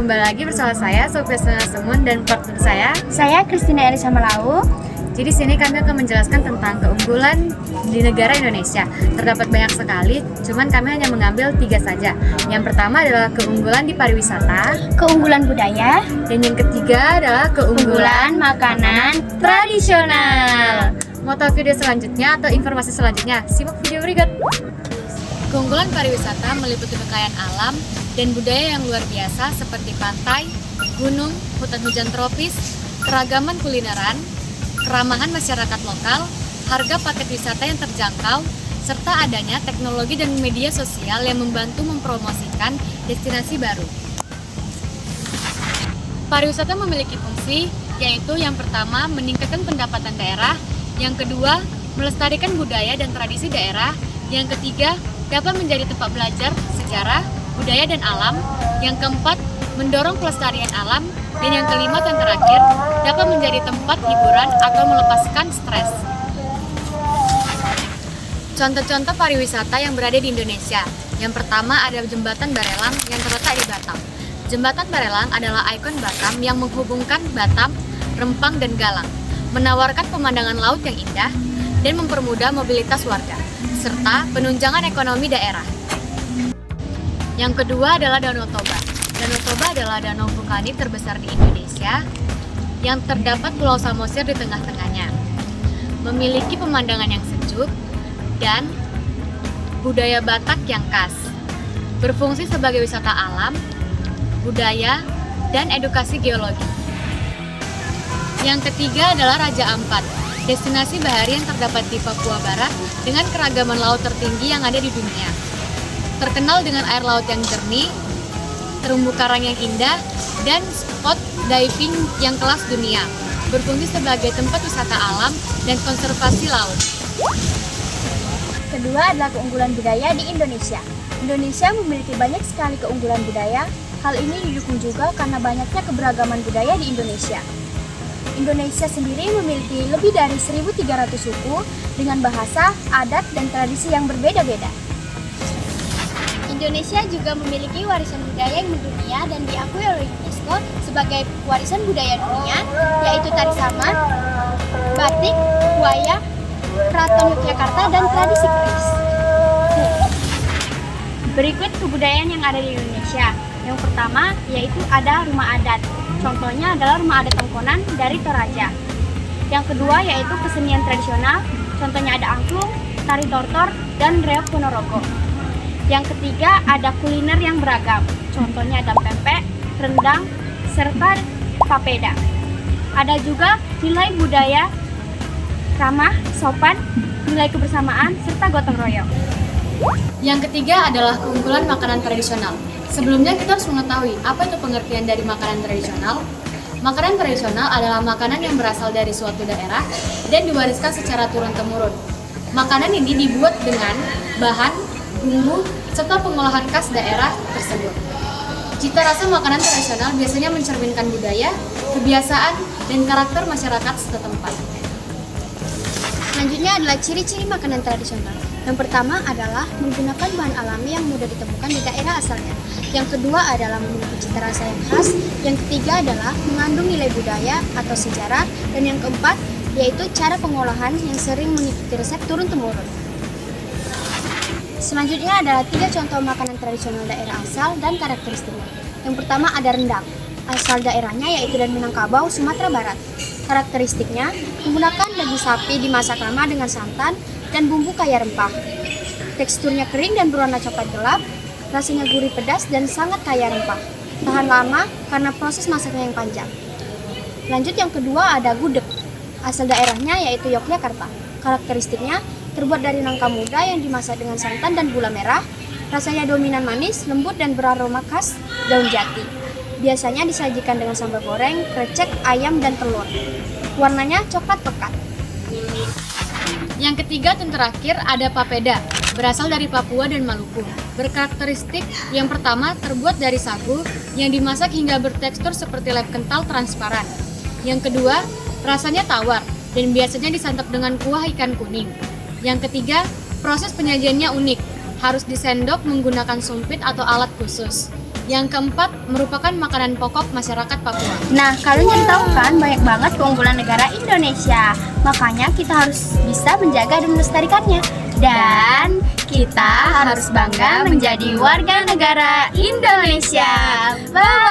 kembali lagi bersama saya Sofia Semun dan partner Saya Christina Elisa Malau. Jadi sini kami akan menjelaskan tentang keunggulan di negara Indonesia. Terdapat banyak sekali, cuman kami hanya mengambil 3 saja. Yang pertama adalah keunggulan di pariwisata, Keunggulan budaya, dan yang ketiga adalah keunggulan makanan tradisional. Mau tahu video selanjutnya atau informasi selanjutnya? Simak video berikut. Keunggulan pariwisata meliputi kekayaan alam dan budaya yang luar biasa seperti pantai, gunung, hutan hujan tropis, keragaman kulineran, keramahan masyarakat lokal, harga paket wisata yang terjangkau, serta adanya teknologi dan media sosial yang membantu mempromosikan destinasi baru. Pariwisata memiliki fungsi, yaitu yang pertama meningkatkan pendapatan daerah, yang kedua melestarikan budaya dan tradisi daerah, yang ketiga dapat menjadi tempat belajar sejarah, budaya dan alam, yang keempat mendorong pelestarian alam, dan yang kelima dan terakhir dapat menjadi tempat hiburan atau melepaskan stres. Contoh-contoh pariwisata yang berada di Indonesia. Yang pertama ada Jembatan Barelang yang terletak di Batam. Jembatan Barelang adalah ikon Batam yang menghubungkan Batam, Rempang, dan Galang, menawarkan pemandangan laut yang indah dan mempermudah mobilitas warga, serta penunjangan ekonomi daerah. Yang kedua adalah Danau Toba. Danau Toba adalah danau vulkanik terbesar di Indonesia yang terdapat Pulau Samosir di tengah-tengahnya. Memiliki pemandangan yang sejuk dan budaya Batak yang khas. Berfungsi sebagai wisata alam, budaya, dan edukasi geologi. Yang ketiga adalah Raja Ampat, destinasi bahari yang terdapat di Papua Barat dengan keragaman laut tertinggi yang ada di dunia. Terkenal dengan air laut yang jernih, terumbu karang yang indah, dan spot diving yang kelas dunia. Berfungsi sebagai tempat wisata alam dan konservasi laut. Kedua adalah keunggulan budaya di Indonesia. Indonesia memiliki banyak sekali keunggulan budaya. Hal ini didukung juga karena banyaknya keberagaman budaya di Indonesia. Indonesia sendiri memiliki lebih dari 1.300 suku dengan bahasa, adat, dan tradisi yang berbeda-beda. Indonesia juga memiliki warisan budaya yang mendunia dan diakui oleh UNESCO sebagai warisan budaya dunia, yaitu tari saman, batik, wayang, keraton Yogyakarta, dan tradisi keris. Berikut kebudayaan yang ada di Indonesia. Yang pertama yaitu ada rumah adat. Contohnya adalah rumah adat Tongkonan dari Toraja. Yang kedua yaitu kesenian tradisional. Contohnya ada angklung, tari tortor, dan reok Ponorogo. Yang ketiga ada kuliner yang beragam. Contohnya ada pempek, rendang, serta papeda. Ada juga nilai budaya ramah, sopan, nilai kebersamaan, serta gotong royong. Yang ketiga adalah keunggulan makanan tradisional. Sebelumnya kita harus mengetahui apa itu pengertian dari makanan tradisional. Makanan tradisional adalah makanan yang berasal dari suatu daerah dan diwariskan secara turun-temurun. Makanan ini dibuat dengan bahan, bumbu, serta pengolahan khas daerah tersebut. Cita rasa makanan tradisional biasanya mencerminkan budaya, kebiasaan, dan karakter masyarakat setempat. Selanjutnya adalah ciri-ciri makanan tradisional. Yang pertama adalah menggunakan bahan alami yang mudah ditemukan di daerah asalnya. Yang kedua adalah memiliki cita rasa yang khas. Yang ketiga adalah mengandung nilai budaya atau sejarah. Dan yang keempat yaitu cara pengolahan yang sering mengikuti resep turun-temurun. Selanjutnya adalah 3 contoh makanan tradisional daerah asal dan karakteristiknya. Yang pertama ada rendang. Asal daerahnya yaitu dari Minangkabau, Sumatera Barat. Karakteristiknya menggunakan daging sapi dimasak lama dengan santan dan bumbu kaya rempah. Teksturnya kering dan berwarna coklat gelap, rasanya gurih pedas dan sangat kaya rempah. Tahan lama karena proses masaknya yang panjang. Lanjut yang kedua ada gudeg. Asal daerahnya yaitu Yogyakarta. Karakteristiknya terbuat dari nangka muda yang dimasak dengan santan dan gula merah. Rasanya dominan manis, lembut dan beraroma khas daun jati. Biasanya disajikan dengan sambal goreng, krecek, ayam, dan telur. Warnanya coklat pekat. Yang ketiga dan terakhir ada papeda, berasal dari Papua dan Maluku. Berkarakteristik yang pertama terbuat dari sagu yang dimasak hingga bertekstur seperti lem kental transparan. Yang kedua, rasanya tawar dan biasanya disantap dengan kuah ikan kuning. Yang ketiga, proses penyajiannya unik, harus disendok menggunakan sumpit atau alat khusus. Yang keempat merupakan makanan pokok masyarakat Papua. Nah, kalian jadi tahu kan banyak banget keunggulan negara Indonesia. Makanya kita harus bisa menjaga dan melestarikannya. Dan kita harus bangga menjadi warga negara Indonesia. Bye!